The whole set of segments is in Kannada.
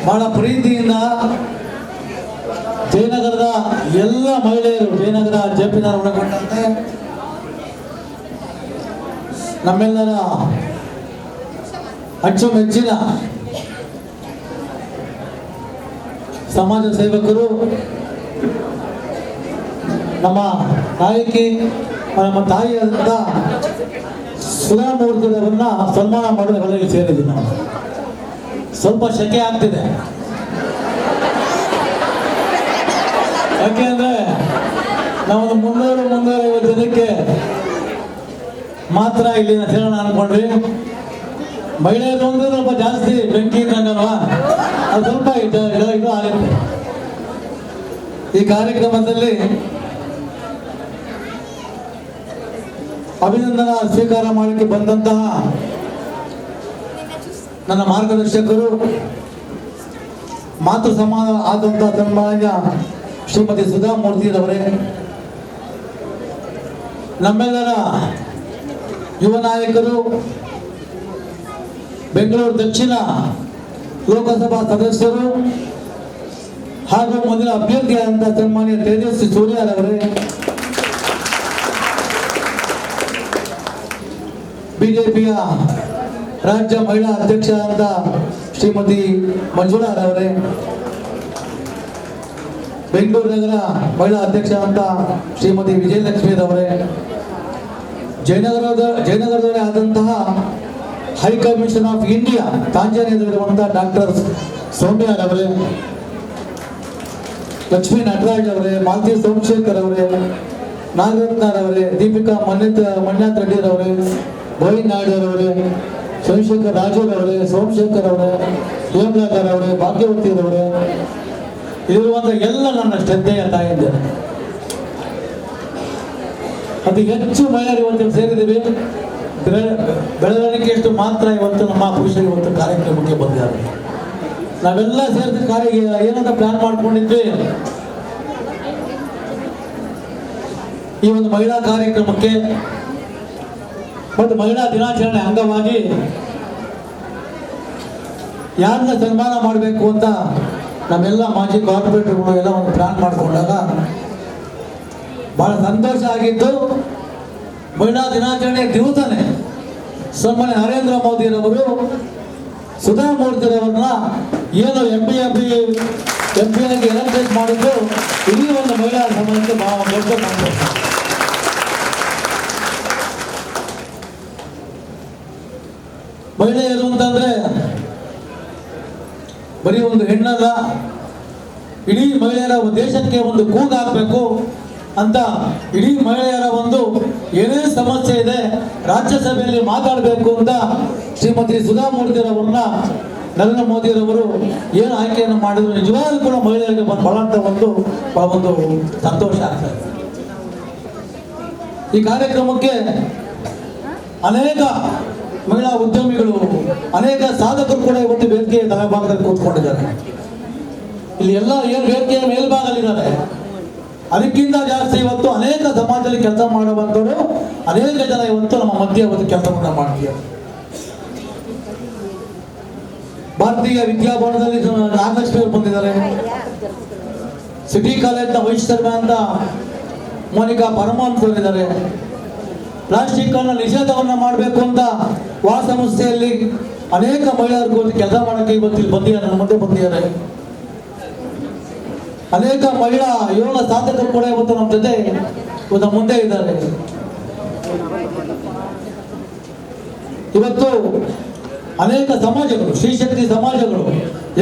ಬಹಳ ಪ್ರೀತಿಯಿಂದ ಜಯನಗರದ ಎಲ್ಲ ಮಹಿಳೆಯರು, ಜಯನಗರ ಜೆಪಿ ಒಳಗೊಂಡಂತೆ ನಮ್ಮೆಲ್ಲರ ಅಚ್ಚುಮೆಚ್ಚಿನ ಸಮಾಜ ಸೇವಕರು, ನಮ್ಮ ನಾಯಕಿ, ನಮ್ಮ ತಾಯಿಯಾದಂಥ ಸುಧಾಮೂರ್ತಿಯವರನ್ನ ಸನ್ಮಾನ ಮಾಡುವ ಹೊರಗೆ ಸೇರಿದ್ದೀವಿ. ನಾವು ಸ್ವಲ್ಪ ಶಕೆ ಆಗ್ತಿದೆ, ಯಾಕೆಂದ್ರೆ ನಾವೊಂದು 350 ಜನಕ್ಕೆ ಮಾತ್ರ ಇಲ್ಲಿನ ಸೇರೋಣ ಅನ್ಕೊಂಡ್ರಿ. ಮಹಿಳೆಯರು ಒಂದು ಸ್ವಲ್ಪ ಜಾಸ್ತಿ ಬೆಂಕಿ ಇದ್ದಂಗಲ್ವಾ, ಅದು ಸ್ವಲ್ಪ ಇದು ಆಗುತ್ತೆ. ಈ ಕಾರ್ಯಕ್ರಮದಲ್ಲಿ ಅಭಿನಂದನಾ ಸ್ವೀಕಾರ ಮಾಡಲಿಕ್ಕೆ ಬಂದಂತಹ ನನ್ನ ಮಾರ್ಗದರ್ಶಕರು, ಮಾತೃ ಸಮಾನ ಆದಂತಹ ಸನ್ಮಾನ್ಯ ಶ್ರೀಮತಿ ಸುಧಾಮೂರ್ತಿರವರೇ, ನಮ್ಮೆಲ್ಲರ ಯುವ ನಾಯಕರು, ಬೆಂಗಳೂರು ದಕ್ಷಿಣ ಲೋಕಸಭಾ ಸದಸ್ಯರು ಹಾಗೂ ಮೊದಲ ಅಭ್ಯರ್ಥಿಯಾದಂತಹ ಸನ್ಮಾನ್ಯ ತೇಜಸ್ವಿ ಸೂರ್ಯರವರೇ, ಬಿಜೆಪಿಯ ರಾಜ್ಯ ಮಹಿಳಾ ಅಧ್ಯಕ್ಷ ಅಂತ ಶ್ರೀಮತಿ ಮಂಜುಳಾರವರೇ, ಬೆಂಗಳೂರು ನಗರ ಮಹಿಳಾ ಅಧ್ಯಕ್ಷ ಅಂತ ಶ್ರೀಮತಿ ವಿಜಯಲಕ್ಷ್ಮೀರವರೇ, ಜಯನಗರದವರೇ ಆದಂತಹ ಹೈಕಮಿಷನ್ ಆಫ್ ಇಂಡಿಯಾ ತಾಂಜಾನಿಯಾದಲ್ಲಿರುವಂತಹ ಡಾಕ್ಟರ್ ಸೌಮ್ಯರವರೇ, ಲಕ್ಷ್ಮೀ ನಟರಾಜ್ ಅವರೇ, ಮಾಲತಿ ಸೋಮಶೇಖರ್ ಅವರೇ, ನಾಗರತ್ನರವರೇ, ದೀಪಿಕಾ ಮನ್ಯಾತ್ ರೆಡ್ಡಿರವರೇ, ಗೋವಿಂದ್ ನಾಯ್ಡುರವರೇ, ಚಂದ್ರಶೇಖರ್ ರಾಜೂರವರೇ, ಸೋಮಶೇಖರ್ ಅವರೇ, ಹೇಮಲಕರ್ ಅವರೇ, ಭಾಗ್ಯವತಿರವರೇ, ಇರುವಂತಹ ಎಲ್ಲ ನನ್ನ ಶ್ರದ್ಧೆಯ ತಾಯಿದ್ದಾರೆ. ಅತಿ ಹೆಚ್ಚು ಮಹಿಳೆಯರು ಇವತ್ತು ಸೇರಿದ್ದೀವಿ. ಬೆಳವಣಿಗೆಯಷ್ಟು ಮಾತ್ರ ಇವತ್ತು ನಮ್ಮ ಪುರುಷರು ಇವತ್ತು ಕಾರ್ಯಕ್ರಮಕ್ಕೆ ಬಂದಿದ್ದಾರೆ. ನಾವೆಲ್ಲ ಸೇರಿದ ಕಾರ್ಯ ಏನಂತ ಪ್ಲಾನ್ ಮಾಡ್ಕೊಂಡಿದ್ವಿ, ಈ ಒಂದು ಮಹಿಳಾ ಕಾರ್ಯಕ್ರಮಕ್ಕೆ ಮತ್ತು ಮಹಿಳಾ ದಿನಾಚರಣೆ ಅಂಗವಾಗಿ ಯಾರನ್ನ ಸನ್ಮಾನ ಮಾಡಬೇಕು ಅಂತ ನಮ್ಮೆಲ್ಲ ಮಾಜಿ ಕಾರ್ಪೊರೇಟರ್ಗಳು ಎಲ್ಲ ಒಂದು ಪ್ಲಾನ್ ಮಾಡಿಕೊಂಡಾಗ ಬಹಳ ಸಂತೋಷ ಆಗಿದ್ದು, ಮಹಿಳಾ ದಿನಾಚರಣೆ ದಿವಸನೇ ಸನ್ಮಾನ್ಯ ನರೇಂದ್ರ ಮೋದಿರವರು ಸುಧಾಮೂರ್ತಿರವ್ರನ್ನ ಏನು ಎಂ ಪಿ ಆಗಿ ಎಲೆಕ್ಟ್ ಮಾಡಿದ್ದು ಇಡೀ ಒಂದು ಮಹಿಳಾ ಸಮಾಜಕ್ಕೆ ಬಹಳ ದೊಡ್ಡ ಸಂತೋಷ. ಮಹಿಳೆಯರು ಅಂತಂದ್ರೆ ಬರೀ ಒಂದು ಹೆಣ್ಣಲ್ಲ, ಇಡೀ ಮಹಿಳೆಯರ ದೇಶಕ್ಕೆ ಒಂದು ಕೂಗಾಗಬೇಕು ಅಂತ ಇಡೀ ಮಹಿಳೆಯರ ಒಂದು ಏನೇ ಸಮಸ್ಯೆ ಇದೆ ರಾಜ್ಯಸಭೆಯಲ್ಲಿ ಮಾತಾಡಬೇಕು ಅಂತ ಶ್ರೀಮತಿ ಸುಧಾಮೂರ್ತಿರವ್ರನ್ನ ನರೇಂದ್ರ ಮೋದಿರವರು ಏನು ಆಯ್ಕೆಯನ್ನು ಮಾಡಿದ್ರು, ನಿಜವಾಗ್ಲೂ ಕೂಡ ಮಹಿಳೆಯರಿಗೆ ಬಹಳ ಒಂದು ಸಂತೋಷ ಆಗ್ತದೆ. ಈ ಕಾರ್ಯಕ್ರಮಕ್ಕೆ ಅನೇಕ ಮಹಿಳಾ ಉದ್ಯಮಿಗಳು, ಅನೇಕ ಸಾಧಕರು ಕೂಡ ಇವತ್ತು ವೇದಿಕೆಯ ತಳಭಾಗದಲ್ಲಿ ಕೂತ್ಕೊಂಡಿದ್ದಾರೆ. ಇಲ್ಲಿ ಎಲ್ಲ ಏನು ವೇದಿಕೆಯ ಮೇಲ್ಭಾಗದಲ್ಲಿದ್ದಾರೆ, ಅದಕ್ಕಿಂತ ಜಾಸ್ತಿ ಇವತ್ತು ಅನೇಕ ಸಮಾಜದಲ್ಲಿ ಕೆಲಸ ಮಾಡುವಂಥವರು ಅನೇಕ ಜನ ಇವತ್ತು ನಮ್ಮ ಮಧ್ಯೆ ಇವತ್ತು ಕೆಲಸವನ್ನು ಮಾಡ್ತೀವಿ. ಭಾರತೀಯ ವಿದ್ಯಾಭವನದಲ್ಲಿ ನಾಗಲಕ್ಷ್ಮಿ ಅವರು ಬಂದಿದ್ದಾರೆ. ಸಿಟಿ ಕಾಲೇಜ್ನ ವೈಸ್ ಚೇರ್ಮನ್ ಅಂತ ಮೋನಿಕಾ ಪರಮಹಂಸ ಅವರಿದ್ದಾರೆ. ಪ್ಲಾಸ್ಟಿಕ್ ಅನ್ನ ನಿಷೇಧವನ್ನ ಮಾಡಬೇಕು ಅಂತ ಸಂಸ್ಥೆಯಲ್ಲಿ ಅನೇಕ ಮಹಿಳೆಯರು ಕೆಲಸ ಮಾಡೋಕ್ಕೆ ಇವತ್ತು ಬಂದಿದ್ದಾರೆ, ನಮ್ಮ ಮುಂದೆ ಬಂದಿದ್ದಾರೆ. ಅನೇಕ ಮಹಿಳಾ ಯುವ ಸಾಧಕರು ಕೂಡ ಇವತ್ತು ನಮ್ಮ ಜೊತೆ ಇವತ್ತು ಮುಂದೆ ಇದ್ದಾರೆ. ಇವತ್ತು ಅನೇಕ ಸಮಾಜಗಳು, ಶ್ರೀಶಕ್ತಿ ಸಮಾಜಗಳು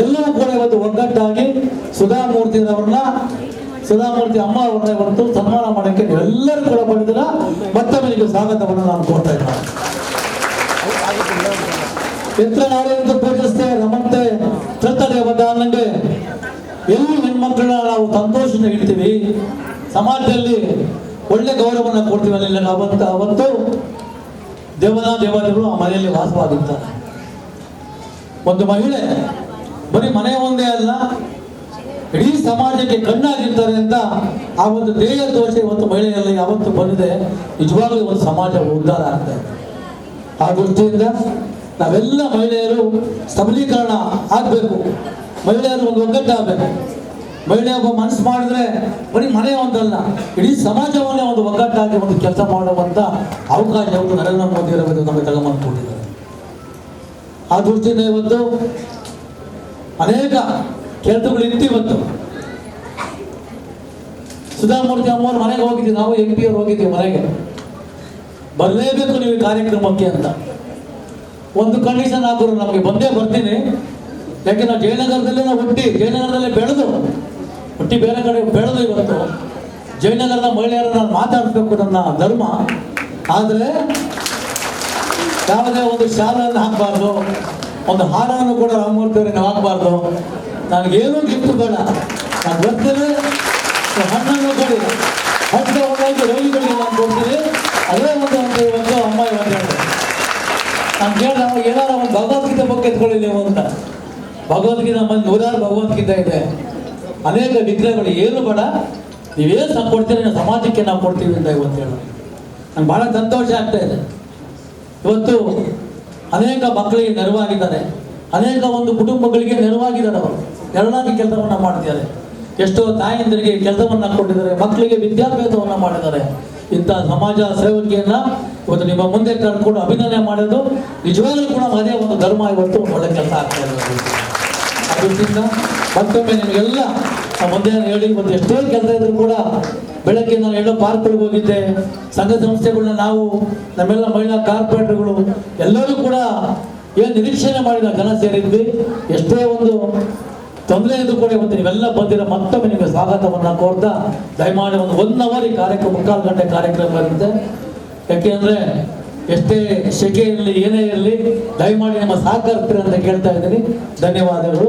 ಎಲ್ಲವೂ ಕೂಡ ಇವತ್ತು ಒಗ್ಗಟ್ಟಾಗಿ ಸುಧಾಮೂರ್ತಿ ಅಮ್ಮ ಅವರನ್ನ ಇವತ್ತು ಸನ್ಮಾನ ಮಾಡೋಕ್ಕೆ ಎಲ್ಲರೂ ಕೂಡ ಬಂದಿದ್ದೀರ. ಮತ್ತೊಮ್ಮೆ ಸ್ವಾಗತವನ್ನು ನಾನು ಕೋರ್ತಾ ಇದ್ದೇನೆ. ಎತ್ರ ನಾಳೆಯಿಂದ ಪೂಜಿಸ್ತೆ ನಮ್ಮಂತೆ ತರ್ತದೆ ಅನ್ನಂಗೆ ಎಲ್ಲ ಹೆಣ್ಮಕ್ಳನ್ನ ನಾವು ಸಂತೋಷನ ಇಡ್ತೀವಿ, ಸಮಾಜದಲ್ಲಿ ಒಳ್ಳೆ ಗೌರವವನ್ನು ಕೊಡ್ತೀವಿ. ಅಲ್ಲಿ ಅವತ್ತು ದೇವಾದಿಗಳು ಆ ಮನೆಯಲ್ಲಿ ವಾಸವಾಗಿರ್ತಾರೆ. ಒಂದು ಮಹಿಳೆ ಬರೀ ಮನೆ ಒಂದೇ ಅಲ್ಲ, ಇಡೀ ಸಮಾಜಕ್ಕೆ ಕಣ್ಣಾಗಿರ್ತಾರೆ ಅಂತ ಆ ಒಂದು ದೇಹ ದೋಷ ಇವತ್ತು ಮಹಿಳೆಯಲ್ಲಿ ಯಾವತ್ತು ಬಂದಿದೆ. ನಿಜವಾಗ್ಲೂ ಒಂದು ಸಮಾಜ ಉದ್ಧಾರ ಆಗ್ತಾ ಇದೆ. ಆ ದೃಷ್ಟಿಯಿಂದ ನಾವೆಲ್ಲ ಮಹಿಳೆಯರು ಸಬಲೀಕರಣ ಆಗಬೇಕು. ಮಹಿಳೆಯರು ಒಂದು ಒಗ್ಗಟ್ಟಾಗಬೇಕು. ಮಹಿಳೆ ಒಬ್ಬ ಮನಸ್ಸು ಮಾಡಿದ್ರೆ ಬರೀ ಮನೆ ಒಂದಲ್ಲ, ಇಡೀ ಸಮಾಜವನ್ನೇ ಒಂದು ಒಗ್ಗಟ್ಟಾಗಿ ಒಂದು ಕೆಲಸ ಮಾಡುವಂಥ ಅವಕಾಶ ಅವರು ನರೇಂದ್ರ ಮೋದಿಯವರು ನಮಗೆ ತಗೊಂಬಂದು ಕೊಟ್ಟಿದ್ದಾರೆ. ಆ ದೃಷ್ಟಿಯಿಂದ ಇವತ್ತು ಅನೇಕ ಕೆಲಸಗಳು ಇತ್ತು. ಇವತ್ತು ಸುಧಾಮೂರ್ತಿ ಅಮ್ಮವ್ರ ಮನೆಗೆ ಹೋಗಿದ್ದೀವಿ, ನಾವು MP ಅವ್ರು ಹೋಗಿದ್ದೀವಿ ಮನೆಗೆ. ಬರಲೇಬೇಕು ನೀವು ಈ ಕಾರ್ಯಕ್ರಮಕ್ಕೆ ಅಂತ ಒಂದು ಕಂಡೀಷನ್ ಹಾಕೋರು, ನಮಗೆ ಬಂದೇ ಬರ್ತೀನಿ. ಯಾಕೆ ನಾವು ಜಯನಗರದಲ್ಲೇ ನಾವು ಜಯನಗರದಲ್ಲೇ ಹುಟ್ಟಿ ಬೇರೆ ಕಡೆ ಬೆಳೆದು ಇವತ್ತು ಜಯನಗರದ ಮಹಿಳೆಯರನ್ನು ನಾನು ಮಾತಾಡಬೇಕು, ನನ್ನ ಧರ್ಮ. ಆದರೆ ಯಾವುದೇ ಒಂದು ಶಾಲೆಯನ್ನು ಹಾಕಬಾರ್ದು, ಒಂದು ಹಾರವನ್ನು ಕೂಡ ರಾಮಮೂರ್ತಿಯವರಿಗೆ ನಾವು ಹಾಕಬಾರ್ದು. ನನಗೇನೂ ಗಿಫ್ಟ್ ಬೇಡ, ನಾನು ಬರ್ತೀನಿ, ಹಣ್ಣನ್ನು ಕೊಡಿ, ಹಣ್ಣು ಒಂದಾಗಿ ರೋಗಿಗಳಿಗೆ ನಾನು ಕೊಡ್ತೀನಿ. ಅದೇ ಒಂದು ಅಮ್ಮ ಇವತ್ತು ನಾನು ಕೇಳಿದೆ, ಅವಾಗ ಏನಾರು ಒಂದು ಭಗವದ್ಗೀತೆ ಬಗ್ಗೆ ಎತ್ಕೊಳ್ಳಿ ನೀವು ಅಂತ. ಭಗವದ್ಗೀತೆ ನಮ್ಮಲ್ಲಿ 106 ಭಗವದ್ಗೀತೆ ಇದೆ, ಅನೇಕ ವಿಗ್ರಹಗಳು. ಏನು ಬೇಡ, ನೀವೇನು ಕೊಡ್ತೀರಿ ನಾವು ಸಮಾಜಕ್ಕೆ ನಾವು ಕೊಡ್ತೀವಿ ಅಂತ ಇವತ್ತು ಹೇಳಿ ನಂಗೆ ಭಾಳ ಸಂತೋಷ ಆಗ್ತಾ ಇದೆ. ಇವತ್ತು ಅನೇಕ ಮಕ್ಕಳಿಗೆ ನೆರವಾಗಿದ್ದಾರೆ, ಅನೇಕ ಒಂದು ಕುಟುಂಬಗಳಿಗೆ ನೆರವಾಗಿದ್ದಾರೆ. ಅವರು ನೆರವಾಗಿ ಕೆಲಸವನ್ನು ಮಾಡ್ತಿದ್ದಾರೆ. ಎಷ್ಟೋ ತಾಯಂದಿರಿಗೆ ಕೆಲಸವನ್ನು ಕೊಟ್ಟಿದ್ದಾರೆ, ಮಕ್ಕಳಿಗೆ ವಿದ್ಯಾಭ್ಯಾಸವನ್ನು ಮಾಡಿದ್ದಾರೆ. ಇಂಥ ಸಮಾಜ ಸೇವಕಿಯನ್ನ ಇವತ್ತು ನಿಮ್ಮ ಮುಂದೆ ಕರ್ಕೊಂಡು ಅಭಿನಂದನೆ ಮಾಡೋದು ನಿಜವಾಗ್ಲೂ ಕೂಡ ಅದೇ ಒಂದು ಧರ್ಮ. ಇವತ್ತು ಒಳ್ಳೆ ಕೆಲಸ ಆಗ್ತಾ ಇದೆ. ಅದರಿಂದ ಮತ್ತೊಮ್ಮೆ ನಿಮಗೆಲ್ಲ ಮುಂದೆ ಹೇಳಿ, ಇವತ್ತು ಎಷ್ಟೋ ಕೆಲಸ ಇದ್ರು ಕೂಡ ಬೆಳಗ್ಗೆ ನಾನು ಎಲ್ಲೋ ಪಾರ್ಕ್ಗಳಿಗೆ ಹೋಗಿದ್ದೆ, ಸಂಘ ಸಂಸ್ಥೆಗಳನ್ನ ನಾವು ನಮ್ಮೆಲ್ಲ ಮಹಿಳಾ ಕಾರ್ಪೊರೇಟರ್ಗಳು ಎಲ್ಲರೂ ಕೂಡ ಏನು ನಿರೀಕ್ಷಣೆ ಮಾಡಿದ ಜನ ಸೇರಿದ್ವಿ. ಎಷ್ಟೇ ಒಂದು ತೊಂದರೆ ಇದ್ದು ಕೂಡ ಇವತ್ತು ನೀವೆಲ್ಲ ಬಂದಿರೋ ಮತ್ತೊಮ್ಮೆ ನಿಮಗೆ ಸ್ವಾಗತವನ್ನು ಕೋರ್ತಾ, ದಯಮಾಡಿ ಒಂದು 1 ಅವರ್ ಈ ಕಾರ್ಯಕ್ರಮ, 3/4 ಗಂಟೆ ಕಾರ್ಯಕ್ರಮ ಇರುತ್ತೆ. ಯಾಕೆಂದರೆ ಎಷ್ಟೇ ಶೆಕೆ ಇರಲಿ ಏನೇ ಇರಲಿ ದಯಮಾಡಿ ನಮ್ಮ ಸಹಕರಿಸ್ತೀರಿ ಅಂತ ಕೇಳ್ತಾ ಇದ್ದೀನಿ. ಧನ್ಯವಾದಗಳು.